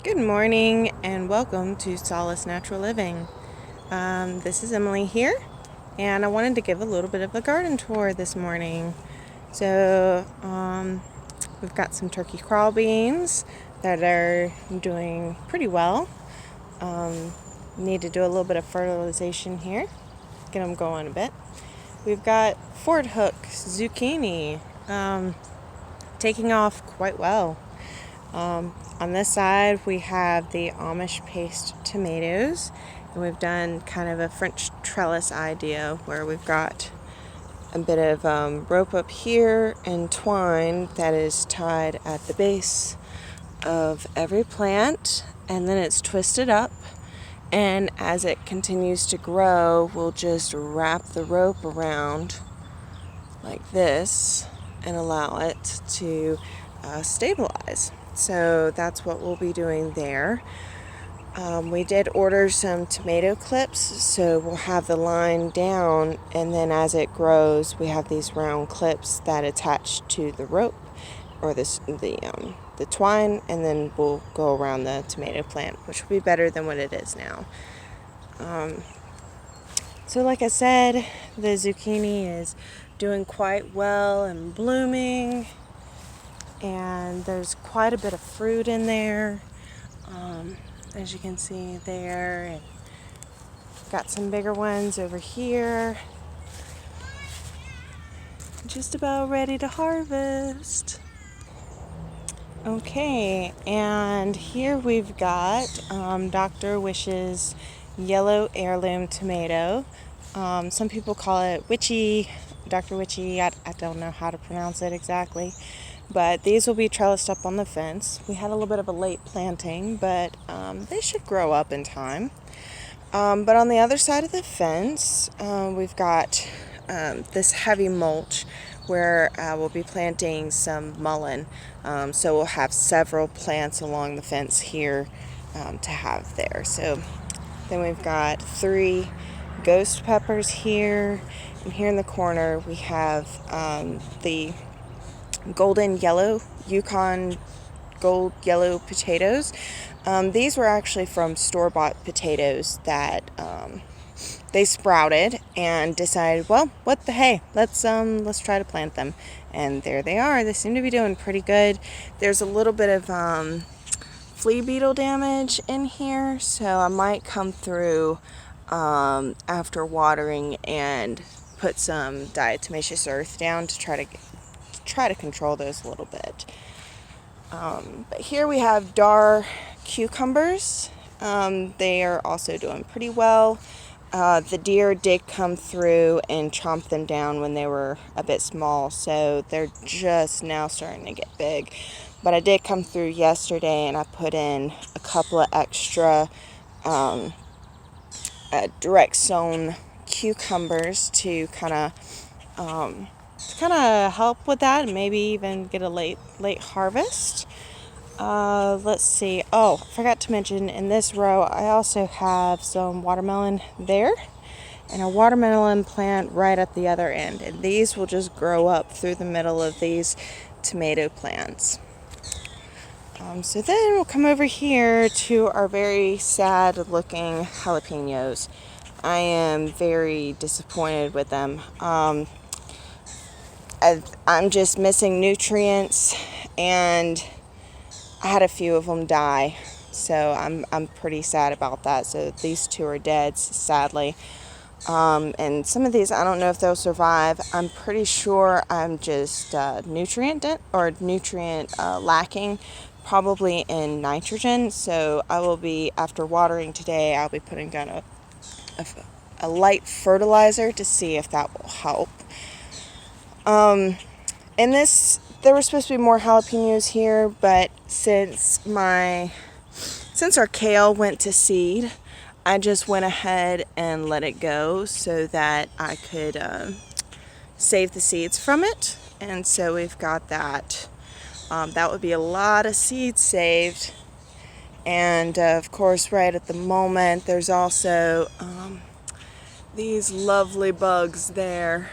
Good morning and welcome to Solace Natural Living. This is Emily here, and I wanted to give a little bit of a garden tour this morning. We've got some turkey crawl beans that are doing pretty well. Need to do a little bit of fertilization here, get them going a bit. We've got Ford Hook zucchini taking off quite well. On this side we have the Amish paste tomatoes, and we've done kind of a French trellis idea where we've got a bit of rope up here and twine that is tied at the base of every plant, and then it's twisted up, and as it continues to grow we'll just wrap the rope around like this and allow it to stabilize. So that's what we'll be doing there. We did order some tomato clips, so we'll have the line down, and then as it grows we have these round clips that attach to the rope or the twine, and then we'll go around the tomato plant, which will be better than what it is now. So like I said, the zucchini is doing quite well and blooming, and there's quite a bit of fruit in there, as you can see there, and got some bigger ones over here, just about ready to harvest. Okay, and here we've got Dr. Wish's yellow heirloom tomato. Some people call it witchy, Dr. Witchy. I don't know how to pronounce it exactly. But these will be trellised up on the fence. We had a little bit of a late planting, but they should grow up in time. But on the other side of the fence, we've got this heavy mulch where we'll be planting some mullein. So we'll have several plants along the fence here to have there. So then we've got 3 ghost peppers here. And here in the corner we have the golden yellow Yukon gold yellow potatoes. These were actually from store-bought potatoes that they sprouted and decided, well, what the hey, let's try to plant them, and there they are. They seem to be doing pretty good. There's a little bit of flea beetle damage in here, so I might come through after watering and put some diatomaceous earth down to try to control those a little bit. But here we have dar cucumbers. They are also doing pretty well. The deer did come through and chomp them down when they were a bit small, so they're just now starting to get big. But I did come through yesterday and I put in a couple of extra direct sown cucumbers to kind of help with that, and maybe even get a late harvest. Let's see. Oh, I forgot to mention, in this row I also have some watermelon there and a watermelon plant right at the other end, and these will just grow up through the middle of these tomato plants. So then we'll come over here to our very sad looking jalapenos. I am very disappointed with them. I'm just missing nutrients, and I had a few of them die, so I'm pretty sad about that. So these 2 are dead, sadly. And some of these, I don't know if they'll survive. I'm pretty sure I'm just nutrient lacking, probably in nitrogen. So I will be, after watering today, I'll be putting down a light fertilizer to see if that will help. In this, there were supposed to be more jalapenos here, but since our kale went to seed, I just went ahead and let it go so that I could save the seeds from it. And so we've got that. That would be a lot of seeds saved. And of course, right at the moment, there's also these lovely bugs there,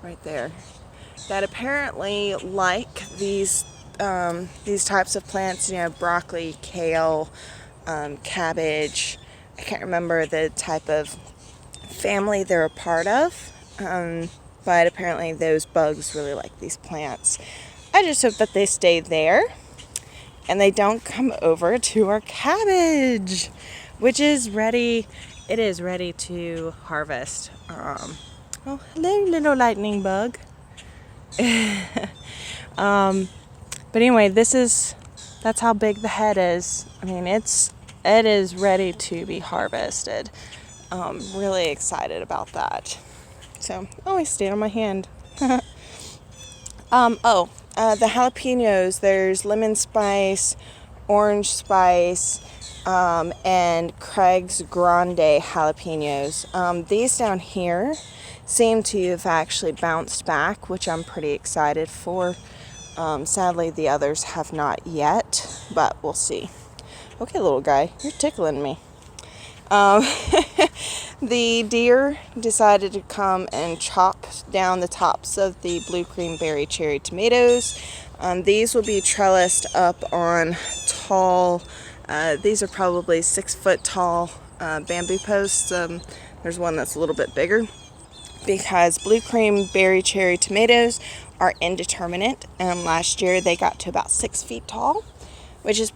right there, that apparently like these these types of plants, broccoli, kale, cabbage. I can't remember the type of family they're a part of, but apparently those bugs really like these plants. I just hope that they stay there and they don't come over to our cabbage, which is ready. It is ready to harvest. Oh, hello, little lightning bug. But anyway, that's how big the head is. I mean, it is ready to be harvested. Really excited about that. So, I stand on my hand. The jalapenos, there's lemon spice, orange spice, and Craig's Grande jalapenos. These down here seem to have actually bounced back, which I'm pretty excited for. Sadly, the others have not yet, but we'll see. Okay, little guy, you're tickling me. The deer decided to come and chop down the tops of the blue cream berry cherry tomatoes. These will be trellised up on tall, these are probably 6 foot tall bamboo posts. There's one that's a little bit bigger because blue cream berry cherry tomatoes are indeterminate, and last year they got to about 6 feet tall, which is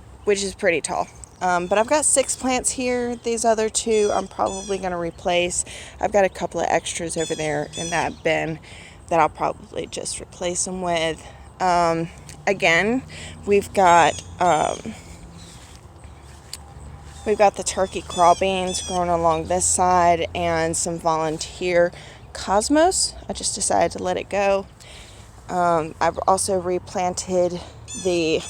pretty tall. But I've got 6 plants here. These other 2 I'm probably going to replace. I've got a couple of extras over there in that bin that I'll probably just replace them with. Again, we've got the turkey crawl beans growing along this side and some volunteer cosmos. I just decided to let it go. I've also replanted the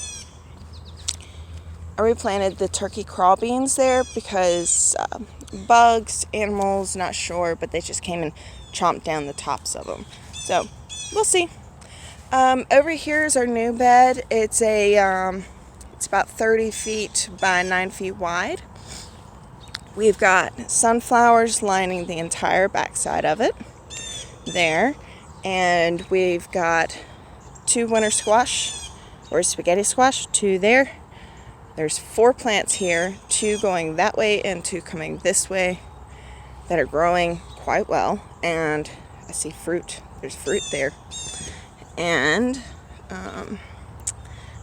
turkey crawl beans there because bugs, animals, not sure, but they just came and chomped down the tops of them. So we'll see. Over here is our new bed. It's about 30 feet by 9 feet wide. We've got sunflowers lining the entire backside of it there. And we've got 2 winter squash or spaghetti squash, 2 there. There's 4 plants here, 2 going that way and 2 coming this way that are growing quite well. And I see fruit. There's fruit there. And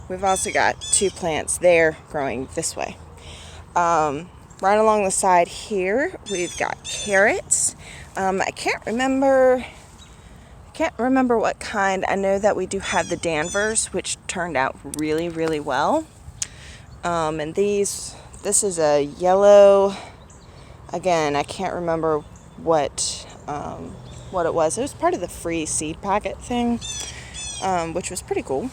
we've also got 2 plants there growing this way. Right along the side here, we've got carrots. I can't remember what kind. I know that we do have the Danvers, which turned out really, really well. And this is a yellow, again, I can't remember what it was. It was part of the free seed packet thing, which was pretty cool.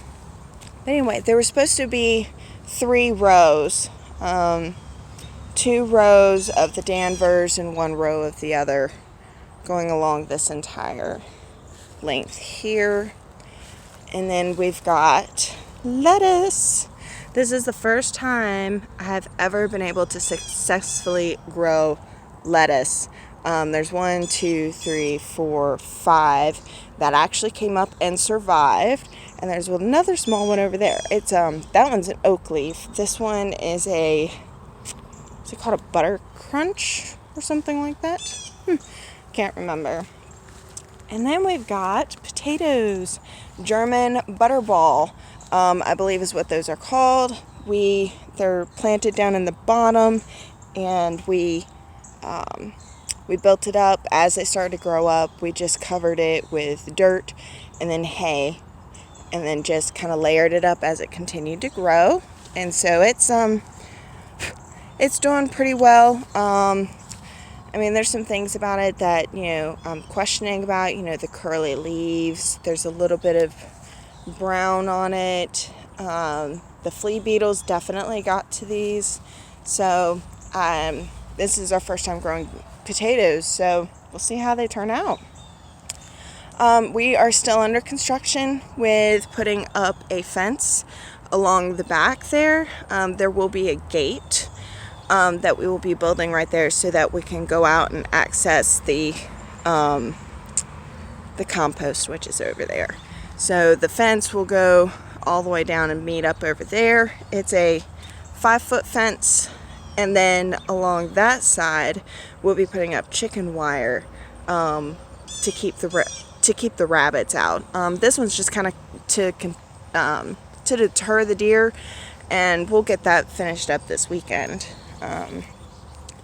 But anyway, there were supposed to be 3 rows, 2 rows of the Danvers and 1 row of the other going along this entire length here. And then we've got lettuce. This is the first time I have ever been able to successfully grow lettuce. There's 1, 2, 3, 4, 5 that actually came up and survived, and there's another small one over there. It's that one's an oak leaf. This one is is it called a butter crunch or something like that? Can't remember. And then we've got potatoes, German butterball. I believe is what those are called. They're planted down in the bottom, and we built it up as they started to grow up. We just covered it with dirt and then hay, and then just kind of layered it up as it continued to grow. And so it's doing pretty well. I mean, there's some things about it that, I'm questioning about, the curly leaves. There's a little bit of brown on it. The flea beetles definitely got to these. So this is our first time growing potatoes, so we'll see how they turn out. We are still under construction with putting up a fence along the back there. There will be a gate that we will be building right there so that we can go out and access the compost, which is over there. So the fence will go all the way down and meet up over there. It's a 5-foot fence, and then along that side we'll be putting up chicken wire to keep the rabbits out. This one's just kind of to deter the deer, and we'll get that finished up this weekend.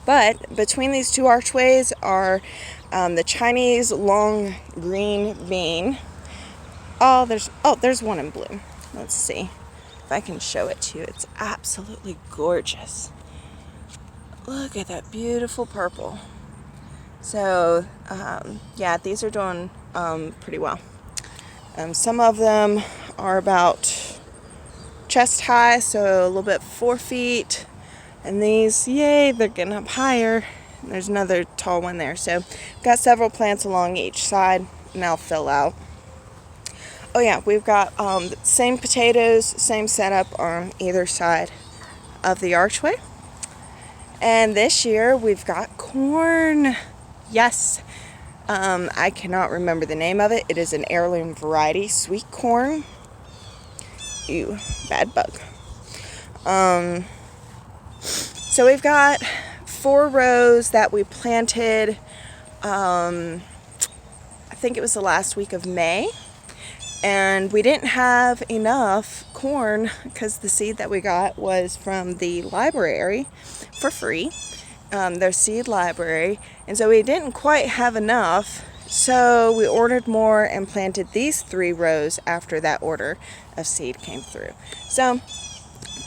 But between these two archways are the Chinese long green bean. There's one in bloom. Let's see if I can show it to you. It's absolutely gorgeous. Look at that beautiful purple. So yeah, these are doing pretty well. Some of them are about chest high, so a little bit 4 feet. And these, yay, they're getting up higher. And there's another tall one there. So got several plants along each side, and I'll fill out. Oh yeah, we've got same potatoes, same setup on either side of the archway. And this year we've got corn. Yes. I cannot remember the name of it. It is an heirloom variety, sweet corn. Ew, bad bug. So we've got 4 rows that we planted, I think it was the last week of May. And we didn't have enough corn because the seed that we got was from the library for free, their seed library. And so we didn't quite have enough. So we ordered more and planted these 3 rows after that order of seed came through. So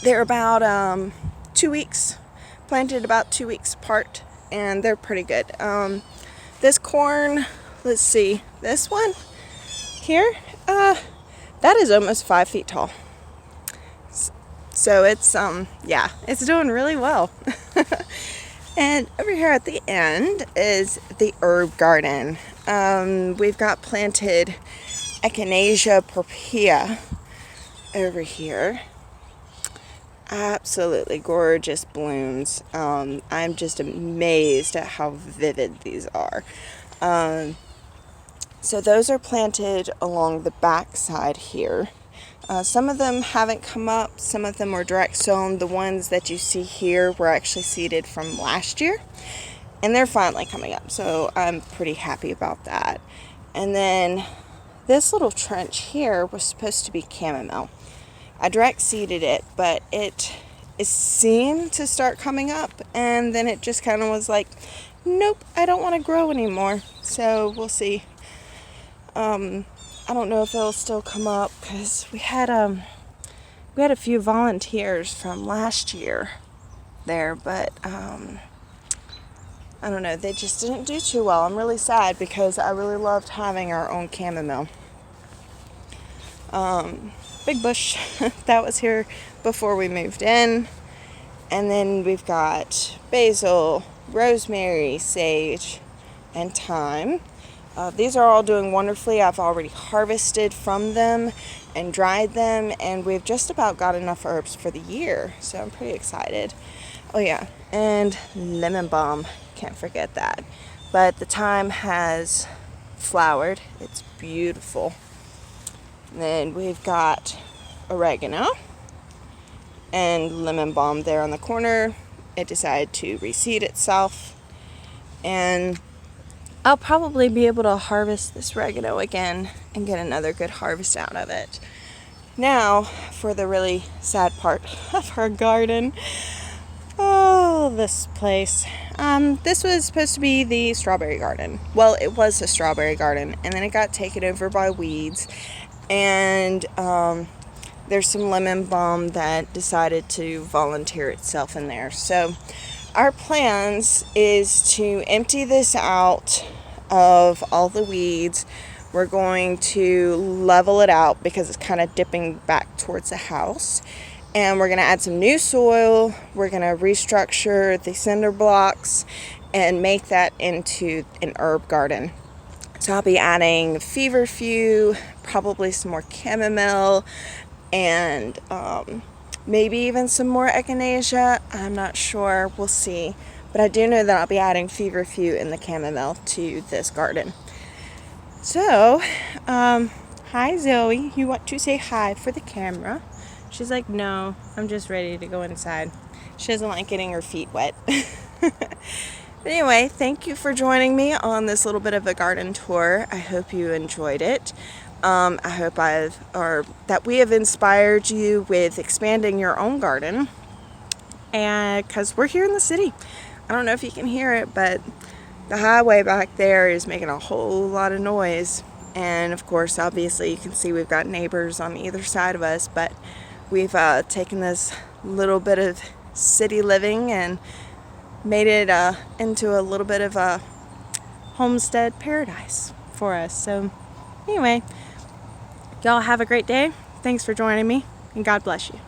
they're about 2 weeks. Planted about 2 weeks apart, and they're pretty good. This corn, let's see, this one here, that is almost 5 feet tall. So it's yeah, it's doing really well. And over here at the end is the herb garden. We've got planted Echinacea purpurea over here. Absolutely gorgeous blooms. I'm just amazed at how vivid these are. So those are planted along the back side here. Some of them haven't come up, some of them were direct sown. The ones that you see here were actually seeded from last year, and they're finally coming up, so I'm pretty happy about that. And then this little trench here was supposed to be chamomile. I direct seeded it, but it seemed to start coming up, and then it just kind of was like, nope, I don't want to grow anymore. So we'll see. I don't know if it'll still come up because we had a few volunteers from last year there, but I don't know, they just didn't do too well. I'm really sad because I really loved having our own chamomile. Big bush that was here before we moved in. And then we've got basil, rosemary, sage, and thyme. These are all doing wonderfully. I've already harvested from them and dried them, and we've just about got enough herbs for the year, so I'm pretty excited. Oh yeah, and lemon balm, can't forget that. But the thyme has flowered. It's beautiful. Then we've got oregano and lemon balm there on the corner. It decided to reseed itself, and I'll probably be able to harvest this oregano again and get another good harvest out of it. Now for the really sad part of our garden. Oh, this place. This was supposed to be the strawberry garden. Well, it was a strawberry garden, and then it got taken over by weeds. And there's some lemon balm that decided to volunteer itself in there. So our plans is to empty this out of all the weeds. We're going to level it out because it's kind of dipping back towards the house. And we're going to add some new soil. We're going to restructure the cinder blocks and make that into an herb garden. So I'll be adding feverfew, probably some more chamomile, and maybe even some more echinacea. I'm not sure. We'll see. But I do know that I'll be adding feverfew and the chamomile to this garden. So, how Hi, Zoe. You want to say hi for the camera? She's like, no, I'm just ready to go inside. She doesn't like getting her feet wet. But anyway, thank you for joining me on this little bit of a garden tour. I hope you enjoyed it. I hope that we have inspired you with expanding your own garden. And because we're here in the city, I don't know if you can hear it, but the highway back there is making a whole lot of noise. And of course, obviously, you can see we've got neighbors on either side of us, but we've taken this little bit of city living and made it into a little bit of a homestead paradise for us. So anyway, y'all have a great day. Thanks for joining me, and God bless you.